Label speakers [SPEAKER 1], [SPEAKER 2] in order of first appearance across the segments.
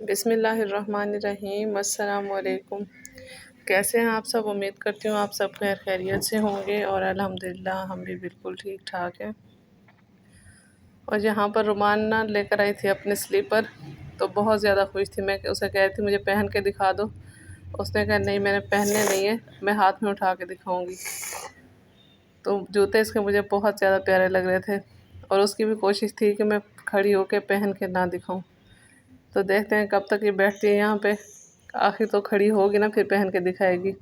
[SPEAKER 1] बिस्मिल्लाहिर्रहमानिर्रहीम। अस्सलाम वालेकुम। कैसे हैं आप सब? उम्मीद करती हूँ आप सब खैर खैरियत से होंगे और अल्हम्दुलिल्लाह हम भी बिल्कुल ठीक ठाक हैं। और यहाँ पर रुमान ना लेकर आई थी अपने स्लीपर, तो बहुत ज़्यादा खुश थी। मैं उसे कह रही थी मुझे पहन के दिखा दो, उसने कहा नहीं मैंने पहनने नहीं है, मैं हाथ में उठा के दिखाऊंगी। तो जूते इसके मुझे बहुत ज़्यादा प्यारे लग रहे थे और उसकी भी कोशिश थी कि मैं खड़ी होकर पहन के ना दिखाऊं। तो देखते हैं कब तक ये बैठती है यहाँ पे। आखिर तो खड़ी होगी ना, फिर पहन के दिखाएगी,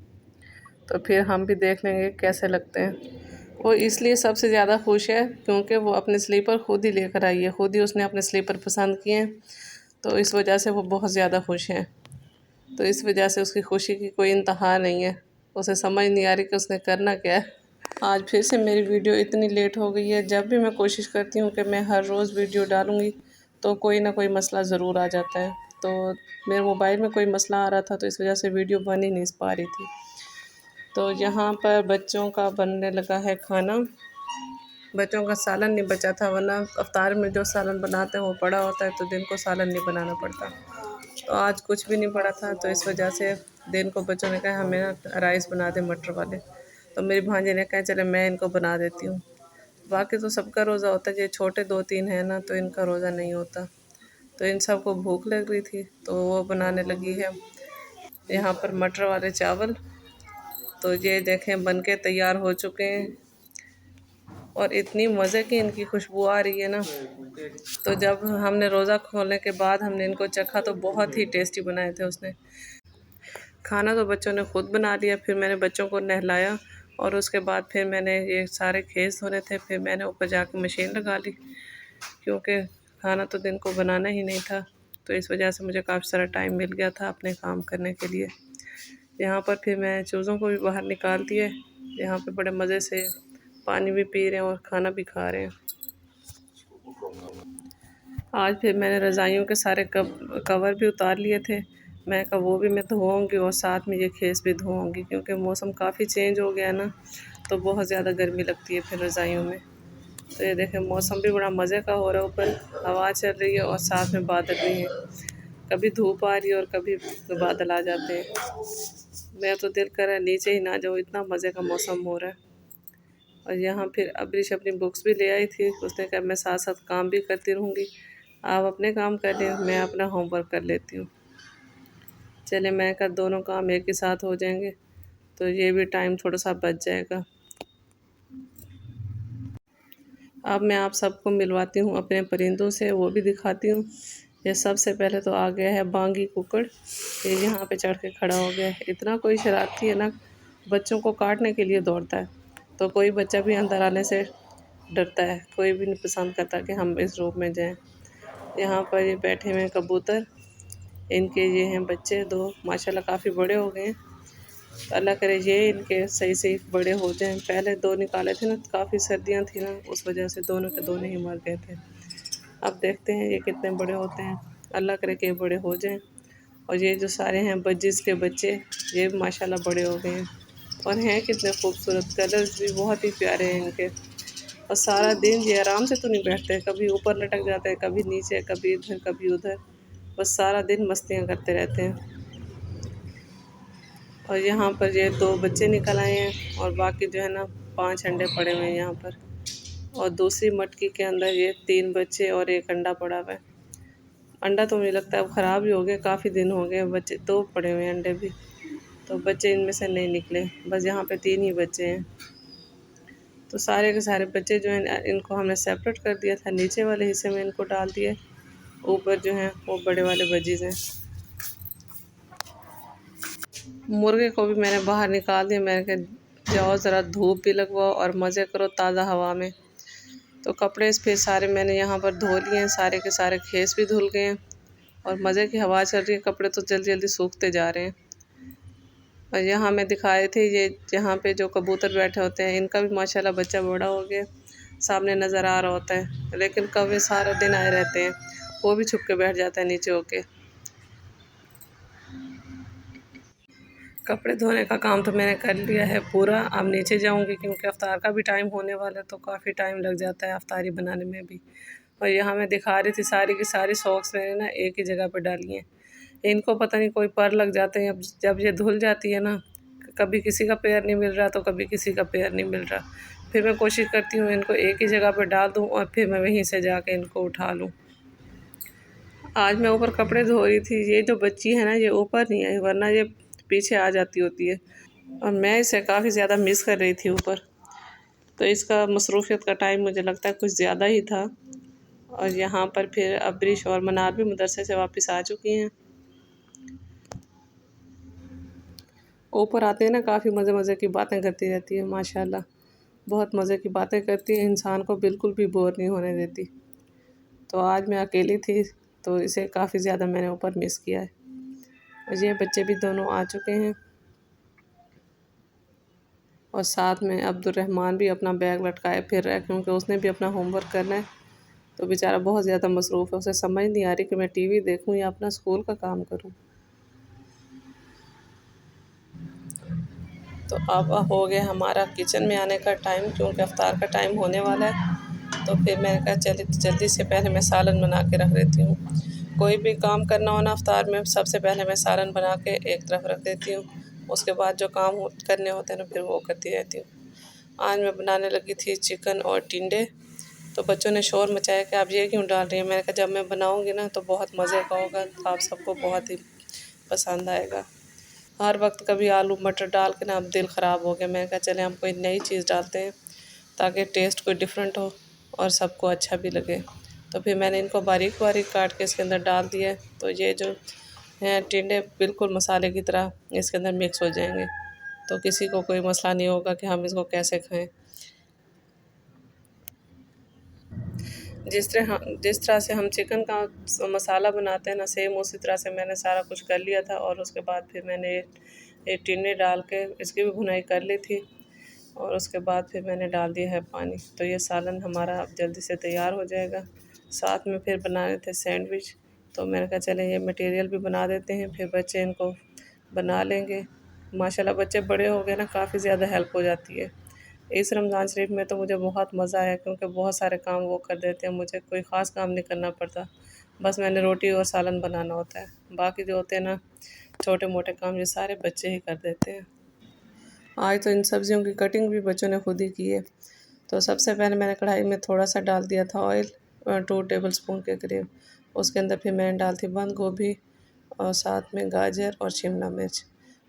[SPEAKER 1] तो फिर हम भी देख लेंगे कैसे लगते हैं। वो इसलिए सबसे ज़्यादा खुश है क्योंकि वो अपने स्लीपर खुद ही लेकर आई है, खुद ही उसने अपने स्लीपर पसंद किए हैं, तो इस वजह से वो बहुत ज़्यादा खुश है। तो इस वजह से उसकी खुशी की कोई इंतहा नहीं है, उसे समझ नहीं आ रही कि उसने करना क्या है। आज फिर से मेरी वीडियो इतनी लेट हो गई है। जब भी मैं कोशिश करती हूँ कि मैं हर रोज़ वीडियो डालूँगी तो कोई ना कोई मसला ज़रूर आ जाता है। तो मेरे मोबाइल में कोई मसला आ रहा था, तो इस वजह से वीडियो बन ही नहीं पा रही थी। तो यहाँ पर बच्चों का बनने लगा है खाना। बच्चों का सालन नहीं बचा था, वरना अफ्तार में जो सालन बनाते हैं वो पड़ा होता है, तो दिन को सालन नहीं बनाना पड़ता। तो आज कुछ भी नहीं पड़ा था, तो इस वजह से दिन को बच्चों ने कहा हमें ना राइस बना दे मटर वाले। तो मेरी भांजी ने कहा चले मैं इनको बना देती हूँ। बाकी तो सबका रोज़ा होता है, ये छोटे 2-3 हैं ना, तो इनका रोज़ा नहीं होता। तो इन सबको भूख लग रही थी तो वो बनाने लगी है। यहाँ पर मटर वाले चावल, तो ये देखें बन के तैयार हो चुके हैं और इतनी मज़े की इनकी खुशबू आ रही है ना। तो जब हमने रोज़ा खोलने के बाद हमने इनको चखा तो बहुत ही टेस्टी बनाए थे उसने। खाना तो बच्चों ने खुद बना लिया, फिर मैंने बच्चों को नहलाया और उसके बाद फिर मैंने ये सारे खेस धोने थे, फिर मैंने ऊपर जाकर मशीन लगा ली क्योंकि खाना तो दिन को बनाना ही नहीं था। तो इस वजह से मुझे काफ़ी सारा टाइम मिल गया था अपने काम करने के लिए। यहाँ पर फिर मैं चूज़ों को भी बाहर निकाल दिए। यहाँ पे बड़े मज़े से पानी भी पी रहे हैं और खाना भी खा रहे हैं। आज फिर मैंने रज़ाइयों के सारे कवर भी उतार लिए थे। मैं कहा वो भी मैं धोऊँगी और साथ में ये खेस भी धोऊँगी क्योंकि मौसम काफ़ी चेंज हो गया ना, तो बहुत ज़्यादा गर्मी लगती है फिर रज़ाइयों में। तो ये देखें मौसम भी बड़ा मज़े का हो रहा है, ऊपर हवा चल रही है और साथ में बादल भी हैं। कभी धूप आ रही है और कभी बादल आ जाते हैं। मैं तो दिल कर रहा है नीचे ही ना जाऊँ, इतना मज़े का मौसम हो रहा है। और यहाँ फिर अब्रिश अपनी बुक्स भी ले आई थी, उसने कहा मैं साथ साथ काम भी करती रहूँगी, आप अपने काम कर लें मैं अपना होमवर्क कर लेती हूँ। चले मैं कर दोनों काम एक ही साथ हो जाएंगे, तो ये भी टाइम थोड़ा सा बच जाएगा। अब मैं आप सबको मिलवाती हूँ अपने परिंदों से, वो भी दिखाती हूँ। ये सबसे पहले तो आ गया है बांगी कुकड़, ये यहाँ पे चढ़ के खड़ा हो गया है। इतना कोई शरारती है ना, बच्चों को काटने के लिए दौड़ता है। तो कोई बच्चा भी अंदर आने से डरता है, कोई भी नहीं पसंद करता कि हम इस रूम में जाएं। यहाँ पर ये बैठे हुए हैं कबूतर, इनके ये हैं बच्चे 2, माशाल्लाह काफ़ी बड़े हो गए हैं। तो अल्लाह करे ये इनके सही सही बड़े हो जाएं। पहले 2 निकाले थे ना, काफ़ी सर्दियाँ थी ना, उस वजह से दोनों के दोनों ही मर गए थे। अब देखते हैं ये कितने बड़े होते हैं, अल्लाह करे कि बड़े हो जाएं। और ये जो सारे हैं बजिस के बच्चे, ये माशाल्लाह बड़े हो गए हैं और हैं कितने खूबसूरत, कलर्स भी बहुत ही प्यारे हैं इनके। और सारा दिन ये आराम से तो नहीं बैठते, कभी ऊपर लटक जाते हैं, कभी नीचे, कभी इधर कभी उधर, बस सारा दिन मस्तियाँ करते रहते हैं। और यहाँ पर ये 2 बच्चे निकल आए हैं और बाकी जो है ना 5 अंडे पड़े हुए हैं यहाँ पर। और दूसरी मटकी के अंदर ये 3 बच्चे और 1 अंडा पड़ा हुआ है। अंडा तो मुझे लगता है अब ख़राब ही हो गया, काफ़ी दिन हो गए, बच्चे 2 पड़े हुए हैं अंडे भी, तो बच्चे इनमें से नहीं निकले, बस यहाँ पे 3 ही बच्चे हैं। तो सारे के सारे बच्चे जो हैं इनको हमने सेपरेट कर दिया था, नीचे वाले हिस्से में इनको डाल दिए, ऊपर जो हैं वो बड़े वाले बजीज़ हैं। मुर्गे को भी मैंने बाहर निकाल दिया, मैंने कहा जाओ ज़रा धूप भी लगवाओ और मज़े करो ताज़ा हवा में। तो कपड़े फिर सारे मैंने यहाँ पर धो लिए हैं, सारे के सारे खेस भी धुल गए हैं और मज़े की हवा चल रही है, कपड़े तो जल्दी जल्दी सूखते जा रहे हैं। और यहाँ मैं दिखाए थे ये यहाँ पे जो कबूतर बैठे होते हैं, इनका भी माशाल्लाह बच्चा बड़ा हो गया, सामने नज़र आ रहा होता है, लेकिन कौवे सारा दिन आए रहते हैं, वो भी छुप के बैठ जाता है नीचे होके। कपड़े धोने का काम तो मैंने कर लिया है पूरा, अब नीचे जाऊंगी क्योंकि अफ्तार का भी टाइम होने वाला है, तो काफ़ी टाइम लग जाता है अफ्तारी बनाने में भी। और यहाँ मैं दिखा रही थी सारी की सारी सॉक्स मैंने ना एक ही जगह पर डाली हैं, इनको पता नहीं कोई पर लग जाते हैं। अब जब ये धुल जाती है ना, कभी किसी का पैर नहीं मिल रहा तो कभी किसी का पैर नहीं मिल रहा। फिर मैं कोशिश करती हूँ इनको एक ही जगह पर डाल दूँ और फिर मैं वहीं से जाके इनको उठा लूँ। आज मैं ऊपर कपड़े धो रही थी, ये जो बच्ची है ना ये ऊपर नहीं आई, वरना ये पीछे आ जाती होती है और मैं इसे काफ़ी ज़्यादा मिस कर रही थी ऊपर। तो इसका मसरूफ़ियत का टाइम मुझे लगता है कुछ ज़्यादा ही था। और यहाँ पर फिर अब्रिश और मनार भी मदरसे से वापस आ चुकी हैं। ऊपर आते हैं ना, काफ़ी मज़े मज़े की बातें करती रहती है माशाल्लाह। बहुत मज़े की बातें करती है, इंसान को बिल्कुल भी बोर नहीं होने देती। तो आज मैं अकेली थी तो इसे काफ़ी ज़्यादा मैंने ऊपर मिस किया है। और ये बच्चे भी दोनों आ चुके हैं और साथ में अब्दुर्रहमान भी अपना बैग लटकाए फिर रहा है, क्योंकि उसने भी अपना होमवर्क करना है। तो बेचारा बहुत ज़्यादा मसरूफ़ है, उसे समझ नहीं आ रही कि मैं टीवी देखूं या अपना स्कूल का काम करूं। तो अब हो गया हमारा किचन में आने का टाइम, क्योंकि अफ्तार का टाइम होने वाला है। तो फिर मैंने कहा चलिए जल्दी से पहले मैं सालन बना के रख देती हूँ। कोई भी काम करना हो ना अफ्तार में, सबसे पहले मैं सालन बना के एक तरफ रख देती हूँ। उसके बाद जो काम करने होते हैं ना फिर वो करती रहती हूँ। आज मैं बनाने लगी थी चिकन और टिंडे। तो बच्चों ने शोर मचाया कि आप ये क्यों डाल रही हैं। मैंने कहा जब मैं बनाऊँगी ना तो बहुत मज़े का होगा, तो आप सबको बहुत ही पसंद आएगा। हर वक्त कभी आलू मटर डाल के ना अब दिल ख़राब हो गया। मैंने कहा चले हम कोई नई चीज़ डालते हैं ताकि टेस्ट कोई डिफरेंट हो और सबको अच्छा भी लगे। तो फिर मैंने इनको बारीक बारीक काट के इसके अंदर डाल दिया। तो ये जो हैं टिंडे बिल्कुल मसाले की तरह इसके अंदर मिक्स हो जाएंगे, तो किसी को कोई मसला नहीं होगा कि हम इसको कैसे खाएं। जिस तरह से हम चिकन का मसाला बनाते हैं ना, सेम उसी तरह से मैंने सारा कुछ कर लिया था। और उसके बाद फिर मैंने ये टिन्ने डाल के इसकी भी भुनाई कर ली थी और उसके बाद फिर मैंने डाल दिया है पानी। तो ये सालन हमारा अब जल्दी से तैयार हो जाएगा। साथ में फिर बनाने थे सैंडविच, तो मैंने कहा चले ये मटेरियल भी बना देते हैं, फिर बच्चे इनको बना लेंगे। माशाल्लाह बच्चे बड़े हो गए ना, काफ़ी ज़्यादा हेल्प हो जाती है। इस रमज़ान शरीफ में तो मुझे बहुत मज़ा आया, क्योंकि बहुत सारे काम वो कर देते हैं, मुझे कोई ख़ास काम नहीं करना पड़ता। बस मैंने रोटी और सालन बनाना होता है, बाकी जो होते हैं ना छोटे मोटे काम ये सारे बच्चे ही कर देते हैं। आज तो इन सब्जियों की कटिंग भी बच्चों ने खुद ही की है। तो सबसे पहले मैंने कढ़ाई में थोड़ा सा डाल दिया था ऑयल, 2 टेबल स्पून के करीब। उसके अंदर फिर मैंने डाल थी बंद गोभी और साथ में गाजर और शिमला मिर्च,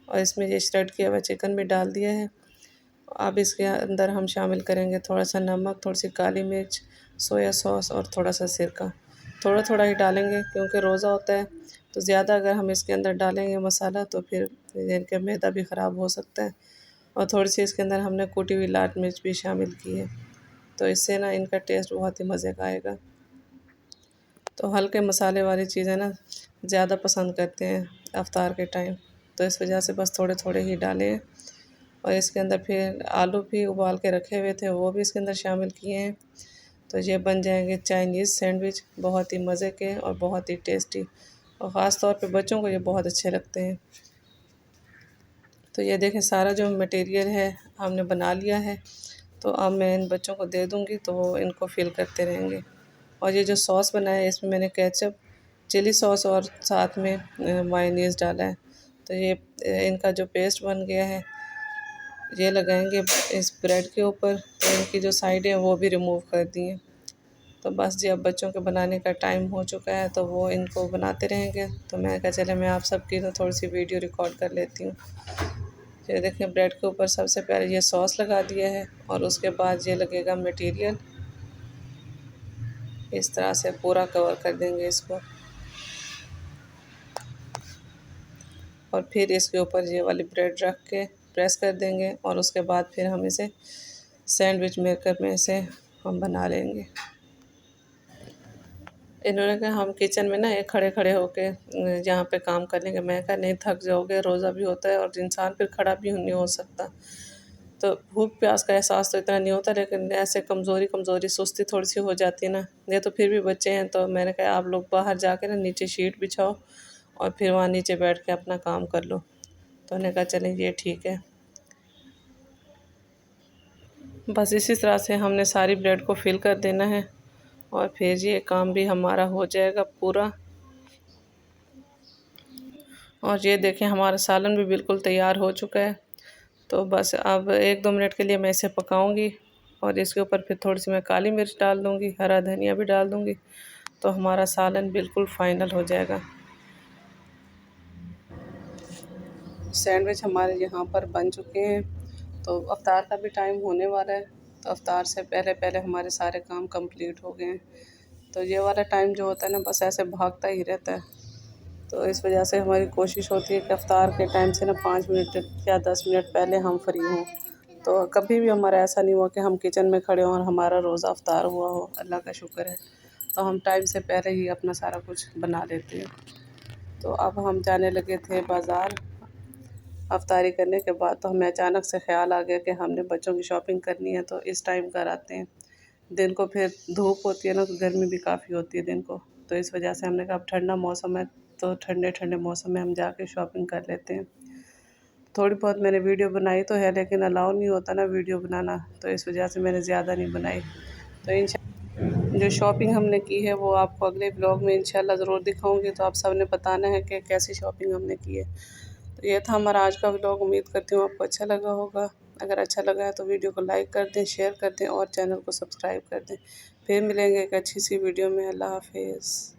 [SPEAKER 1] और इसमें ये श्रेड किया हुआ चिकन भी डाल दिया है। अब इसके अंदर हम शामिल करेंगे थोड़ा सा नमक, थोड़ी सी काली मिर्च, सोया सॉस और थोड़ा सा सिरका। थोड़ा थोड़ा ही डालेंगे क्योंकि रोज़ा होता है, तो ज़्यादा अगर हम इसके अंदर डालेंगे मसाला तो फिर इनका मैदा भी ख़राब हो सकता है। और थोड़ी सी इसके अंदर हमने कूटी हुई लाल मिर्च भी शामिल की है, तो इससे ना इनका टेस्ट बहुत ही मज़े का आएगा। तो हल्के मसाले वाली चीज़ें ना ज़्यादा पसंद करते हैं अफ्तार के टाइम, तो इस वजह से बस थोड़े थोड़े ही डाले हैं। और इसके अंदर फिर आलू भी उबाल के रखे हुए थे, वो भी इसके अंदर शामिल किए हैं। तो ये बन जाएंगे चाइनीज़ सैंडविच, बहुत ही मज़े के और बहुत ही टेस्टी, और ख़ास तौर पे बच्चों को ये बहुत अच्छे लगते हैं। तो ये देखें सारा जो मटेरियल है हमने बना लिया है। तो अब मैं इन बच्चों को दे दूँगी तो वो इनको फ़िल करते रहेंगे। और ये जो सॉस बनाया है इसमें मैंने केचप, चिली सॉस और साथ में मायोनीज़ डाला है। तो ये इनका जो पेस्ट बन गया है ये लगाएंगे इस ब्रेड के ऊपर, तो इनकी जो साइड है वो भी रिमूव कर दी हैं। तो बस जी अब बच्चों के बनाने का टाइम हो चुका है, तो वो इनको बनाते रहेंगे। तो मैंने कहा चले मैं आप सबकी तो थोड़ी सी वीडियो रिकॉर्ड कर लेती हूँ। ये देखें ब्रेड के ऊपर सबसे पहले ये सॉस लगा दिया है और उसके बाद ये लगेगा मटेरियल, इस तरह से पूरा कवर कर देंगे इसको। और फिर इसके ऊपर ये वाली ब्रेड रख के प्रेस कर देंगे और उसके बाद फिर हम इसे सैंडविच मेकर में से हम बना लेंगे। इन्होंने कहा हम किचन में ना एक खड़े खड़े होके यहाँ पे काम कर लेंगे। मैं कहा नहीं, थक जाओगे, रोज़ा भी होता है और इंसान फिर खड़ा भी नहीं हो सकता। तो भूख प्यास का एहसास तो इतना नहीं होता, लेकिन ऐसे कमज़ोरी कमज़ोरी सुस्ती थोड़ी सी हो जाती है ना। ये तो फिर भी बच्चे हैं, तो मैंने कहा आप लोग बाहर जाके ना नीचे शीट बिछाओ और फिर वहाँ नीचे बैठ के अपना काम कर लो। तो उन्होंने कहा चलें ये ठीक है। बस इसी तरह से हमने सारी ब्रेड को फिल कर देना है और फिर ये काम भी हमारा हो जाएगा पूरा। और ये देखें हमारा सालन भी बिल्कुल तैयार हो चुका है। तो बस अब 1-2 मिनट के लिए मैं इसे पकाऊंगी और इसके ऊपर फिर थोड़ी सी मैं काली मिर्च डाल दूंगी, हरा धनिया भी डाल दूंगी, तो हमारा सालन बिल्कुल फाइनल हो जाएगा। सैंडविच हमारे यहाँ पर बन चुके हैं। तो अफ्तार का भी टाइम होने वाला है, तो अफ्तार से पहले पहले हमारे सारे काम कंप्लीट हो गए हैं। तो ये वाला टाइम जो होता है ना, बस ऐसे भागता ही रहता है। तो इस वजह से हमारी कोशिश होती है कि अफ्तार के टाइम से ना 5 मिनट या 10 मिनट पहले हम फ्री हों। तो कभी भी हमारा ऐसा नहीं हुआ कि हम किचन में खड़े हों और हमारा रोज़ा अफ्तार हुआ हो, अल्लाह का शुक्र है। तो हम टाइम से पहले ही अपना सारा कुछ बना लेते हैं। तो अब हम जाने लगे थे बाज़ार अफ्तारी करने के बाद। तो हमें अचानक से ख़्याल आ गया कि हमने बच्चों की शॉपिंग करनी है, तो इस टाइम कर आते हैं। दिन को फिर धूप होती है ना, तो गर्मी भी काफ़ी होती है दिन को। तो इस वजह से हमने कहा अब ठंडा मौसम है, तो ठंडे ठंडे मौसम में हम जाके शॉपिंग कर लेते हैं। थोड़ी बहुत मैंने वीडियो बनाई तो है, लेकिन अलाउ नहीं होता ना वीडियो बनाना, तो इस वजह से मैंने ज़्यादा नहीं बनाई। तो जो शॉपिंग हमने की है वो आपको अगले ब्लॉग में इंशाल्लाह ज़रूर दिखाऊंगी। तो आप सब ने बताना है कि कैसी शॉपिंग हमने की है। तो ये था हमारा आज का व्लॉग। उम्मीद करती हूँ आपको अच्छा लगा होगा। अगर अच्छा लगा है तो वीडियो को लाइक कर दें, शेयर कर दें और चैनल को सब्सक्राइब कर दें। फिर मिलेंगे एक अच्छी सी वीडियो में। अल्लाह हाफिज़।